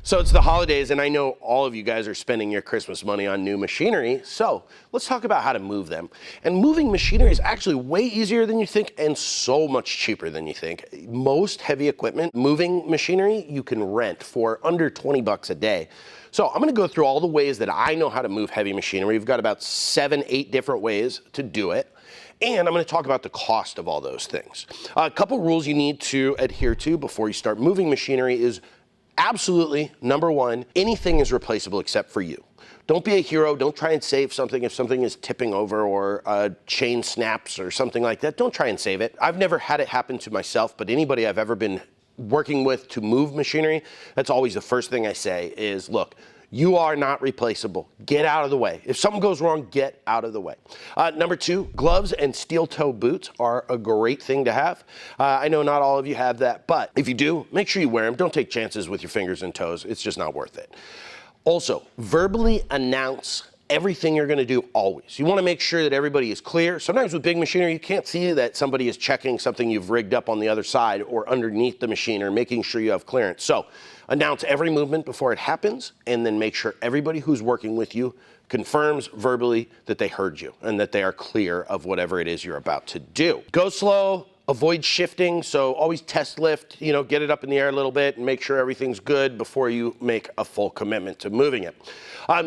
So it's the holidays, and I know all of you guys are spending your Christmas money on new machinery, so let's talk about how to move them. And moving machinery is actually way easier than you think and so much cheaper than you think. Most heavy equipment, moving machinery, you can rent for under 20 bucks a day. So I'm gonna go through all the ways that I know how to move heavy machinery. We've got about 7, 8 different ways to do it. And I'm going to talk about the cost of all those things. A couple rules you need to adhere to before you start moving machinery is absolutely, number one, anything is replaceable except for you. Don't be a hero. Don't try and save something if something is tipping over or a chain snaps or something like that. Don't try and save it. I've never had it happen to myself, but anybody I've ever been working with to move machinery, that's always the first thing I say is, look, you are not replaceable. Get out of the way. If something goes wrong, get out of the way. Number two, gloves and steel toe boots are a great thing to have. I know not all of you have that, but if you do, make sure you wear them. Don't take chances with your fingers and toes. It's just not worth it. Also, verbally announce everything you're going to do always. You want to make sure that everybody is clear. Sometimes with big machinery, you can't see that somebody is checking something you've rigged up on the other side or underneath the machine or making sure you have clearance. So announce every movement before it happens, and then make sure everybody who's working with you confirms verbally that they heard you and that they are clear of whatever it is you're about to do. Go slow. Avoid shifting, so always test lift, get it up in the air a little bit and make sure everything's good before you make a full commitment to moving it.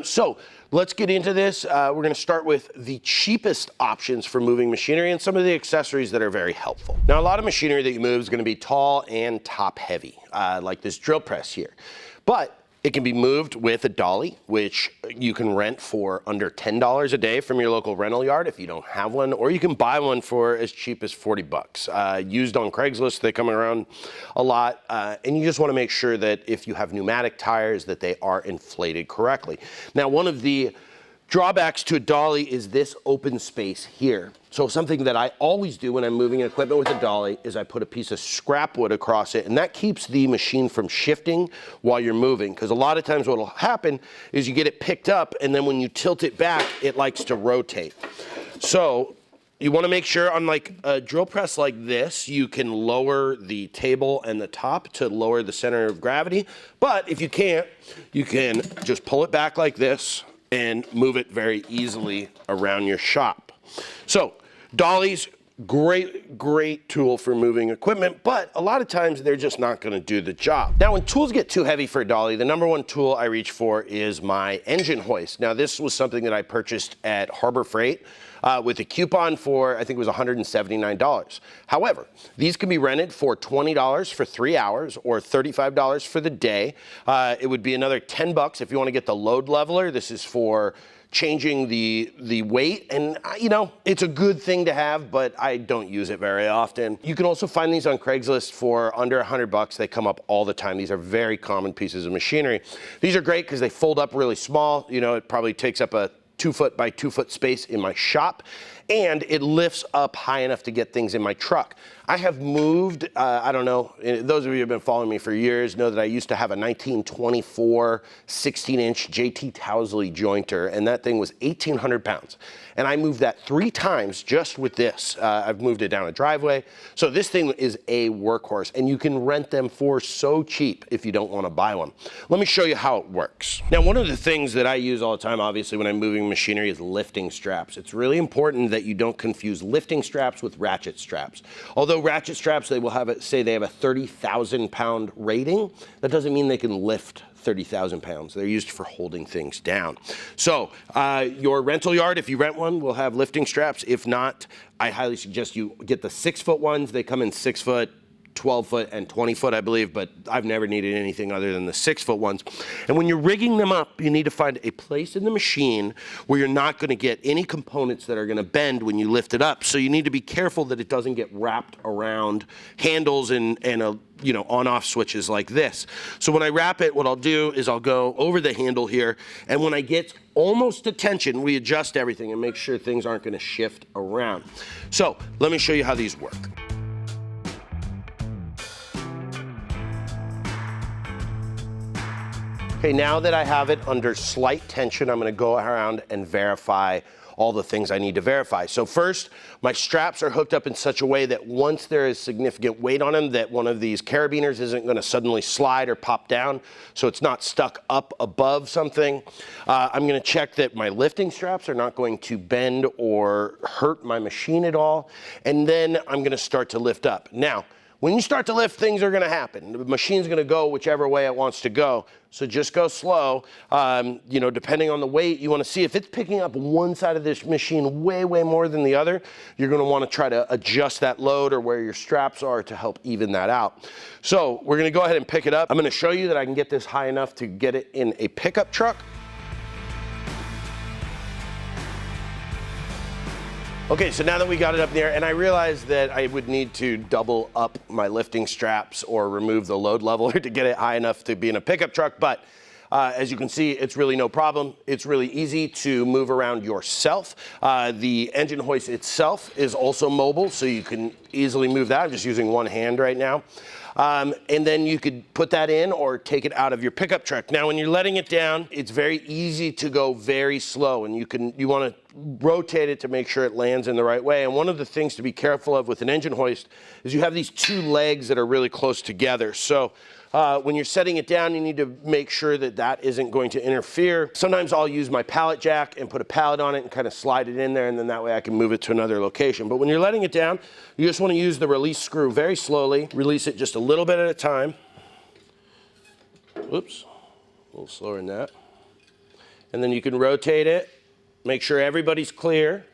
So let's get into this. We're gonna start with the cheapest options for moving machinery and some of the accessories that are very helpful. Now, a lot of machinery that you move is gonna be tall and top heavy, like this drill press here. But it can be moved with a dolly, which you can rent for under $10 a day from your local rental yard if you don't have one, or you can buy one for as cheap as 40 bucks. Used on Craigslist, they come around a lot, and you just want to make sure that if you have pneumatic tires that they are inflated correctly. Now, one of the drawbacks to a dolly is this open space here. So something that I always do when I'm moving equipment with a dolly is I put a piece of scrap wood across it, and that keeps the machine from shifting while you're moving. Because a lot of times what will happen is you get it picked up, and then when you tilt it back, it likes to rotate. So you want to make sure on like a drill press like this, you can lower the table and the top to lower the center of gravity. But if you can't, you can just pull it back like this and move it very easily around your shop. So dollies, great tool for moving equipment, but a lot of times they're just not gonna do the job. Now, when tools get too heavy for a dolly, the number one tool I reach for is my engine hoist. Now, this was something that I purchased at Harbor Freight with a coupon for, I think it was $179. However, these can be rented for $20 for 3 hours or $35 for the day. It would be another 10 bucks if you want to get the load leveler. This is for changing the weight, and it's a good thing to have, but I don't use it very often. You can also find these on Craigslist for under 100 bucks. They come up all the time. These are very common pieces of machinery. These are great because they fold up really small. It probably takes up a 2 foot by 2 foot space in my shop, and it lifts up high enough to get things in my truck. I have moved, I don't know, those of you who have been following me for years know that I used to have a 1924 16-inch JT Towsley jointer, and that thing was 1,800 pounds. And I moved that 3 times just with this. I've moved it down a driveway. So this thing is a workhorse, and you can rent them for so cheap if you don't want to buy one. Let me show you how it works. Now, one of the things that I use all the time, obviously, when I'm moving machinery is lifting straps. It's really important that you don't confuse lifting straps with ratchet straps. Although ratchet straps, they will have it say they have a 30,000 pound rating. That doesn't mean they can lift 30,000 pounds. They're used for holding things down. So your rental yard, if you rent one, will have lifting straps. If not, I highly suggest you get the 6 foot ones. They come in 6 foot, 12 foot, and 20 foot, I believe, but I've never needed anything other than the 6 foot ones. And when you're rigging them up, you need to find a place in the machine where you're not gonna get any components that are gonna bend when you lift it up. So you need to be careful that it doesn't get wrapped around handles and on-off switches like this. So when I wrap it, what I'll do is I'll go over the handle here, and when I get almost to tension, we adjust everything and make sure things aren't gonna shift around. So let me show you how these work. Okay, now that I have it under slight tension, I'm gonna go around and verify all the things I need to verify. So first, my straps are hooked up in such a way that once there is significant weight on them, that one of these carabiners isn't going to suddenly slide or pop down, so it's not stuck up above something. I'm going to check that my lifting straps are not going to bend or hurt my machine at all, and then I'm going to start to lift up. Now, when you start to lift, things are going to happen. The machine's going to go whichever way it wants to go. So just go slow. You know, depending on the weight, you want to see if it's picking up one side of this machine way more than the other. You're going to want to try to adjust that load or where your straps are to help even that out. So we're going to go ahead and pick it up. I'm going to show you that I can get this high enough to get it in a pickup truck. Okay, so now that we got it up there, and I realized that I would need to double up my lifting straps or remove the load leveler to get it high enough to be in a pickup truck, but as you can see, it's really no problem. It's really easy to move around yourself. The engine hoist itself is also mobile, so you can easily move that. I'm just using one hand right now. And then you could put that in or take it out of your pickup truck. Now, when you're letting it down, it's very easy to go very slow, and you want to rotate it to make sure it lands in the right way. And one of the things to be careful of with an engine hoist is you have these two legs that are really close together. So when you're setting it down, you need to make sure that that isn't going to interfere. Sometimes I'll use my pallet jack and put a pallet on it and kind of slide it in there, and then that way I can move it to another location. But when you're letting it down, you just want to use the release screw very slowly. Release it just a little bit at a time. Oops, a little slower than that. And then you can rotate it. Make sure everybody's clear,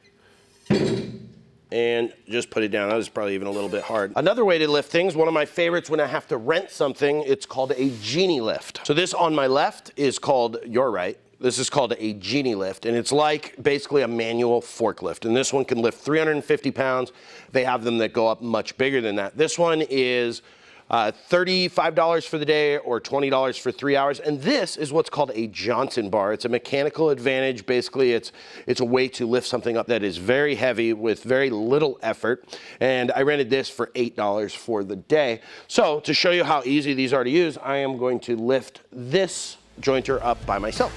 and just put it down. That was probably even a little bit hard. Another way to lift things, one of my favorites when I have to rent something, it's called a Genie lift. So this on my left is called, your right, this is called a Genie lift, and it's like basically a manual forklift. And this one can lift 350 pounds. They have them that go up much bigger than that. This one is $35 for the day or $20 for 3 hours. And this is what's called a Johnson bar. It's a mechanical advantage. Basically, it's a way to lift something up that is very heavy with very little effort. And I rented this for $8 for the day. So to show you how easy these are to use, I am going to lift this jointer up by myself.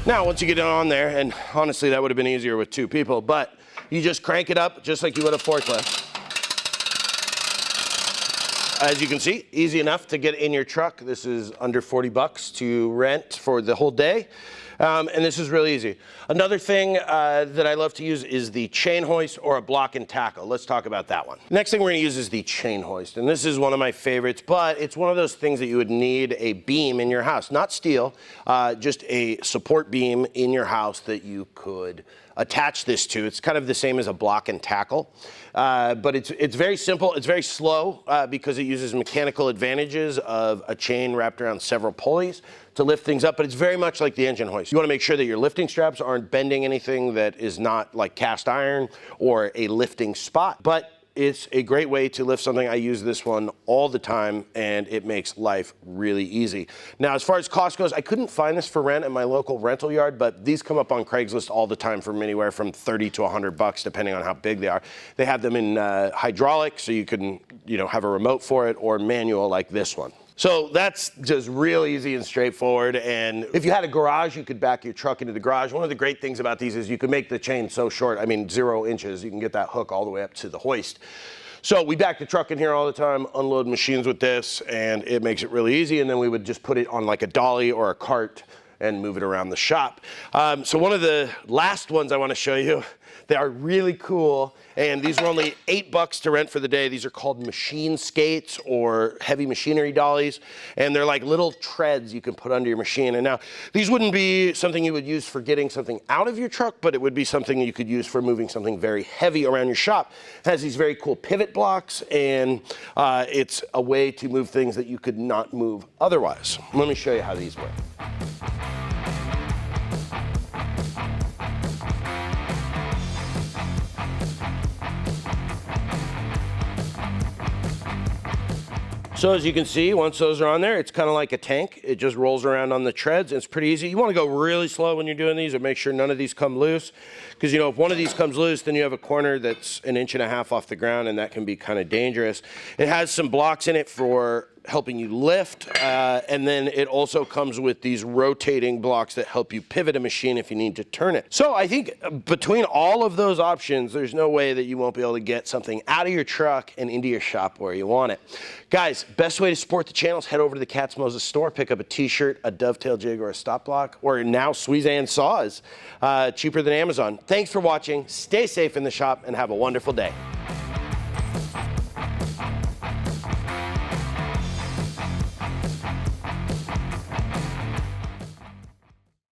Now, once you get it on there, and honestly, that would have been easier with two people, but you just crank it up just like you would a forklift. As you can see, easy enough to get in your truck. This is under 40 bucks to rent for the whole day. And this is really easy. Another thing that I love to use is the chain hoist or a block and tackle. Let's talk about that one. Next thing we're going to use is the chain hoist. And this is one of my favorites, but it's one of those things that you would need a beam in your house. Not steel, just a support beam in your house that you could attach this to. It's kind of the same as a block and tackle, but it's very simple. It's very slow because it uses mechanical advantages of a chain wrapped around several pulleys to lift things up, but it's very much like the engine hoist. You want to make sure that your lifting straps aren't bending anything that is not like cast iron or a lifting spot, but it's a great way to lift something. I use this one all the time, and it makes life really easy. Now, as far as cost goes, I couldn't find this for rent at my local rental yard, but these come up on Craigslist all the time from anywhere from 30 to 100 bucks, depending on how big they are. They have them in hydraulic, so you can, have a remote for it, or manual like this one. So that's just real easy and straightforward. And if you had a garage, you could back your truck into the garage. One of the great things about these is you can make the chain so short, 0 inches. You can get that hook all the way up to the hoist. So we back the truck in here all the time, unload machines with this, and it makes it really easy. And then we would just put it on like a dolly or a cart and move it around the shop. So one of the last ones I want to show you, they are really cool, and these were only $8 to rent for the day. These are called machine skates or heavy machinery dollies, and they're like little treads you can put under your machine. And now, these wouldn't be something you would use for getting something out of your truck, but it would be something you could use for moving something very heavy around your shop. It has these very cool pivot blocks, and it's a way to move things that you could not move otherwise. Let me show you how these work. So as you can see, once those are on there, it's kind of like a tank. It just rolls around on the treads. It's pretty easy. You want to go really slow when you're doing these, or make sure none of these come loose. Because, you know, if one of these comes loose, then you have a corner that's 1.5 inches off the ground, and that can be kind of dangerous. It has some blocks in it for helping you lift, and then it also comes with these rotating blocks that help you pivot a machine if you need to turn it. So I think between all of those options, there's no way that you won't be able to get something out of your truck and into your shop where you want it. Guys, best way to support the channel is head over to the Katz-Moses store, pick up a t-shirt, a dovetail jig, or a stop block, or now Squeeze-And saws, cheaper than Amazon. Thanks for watching, stay safe in the shop, and have a wonderful day.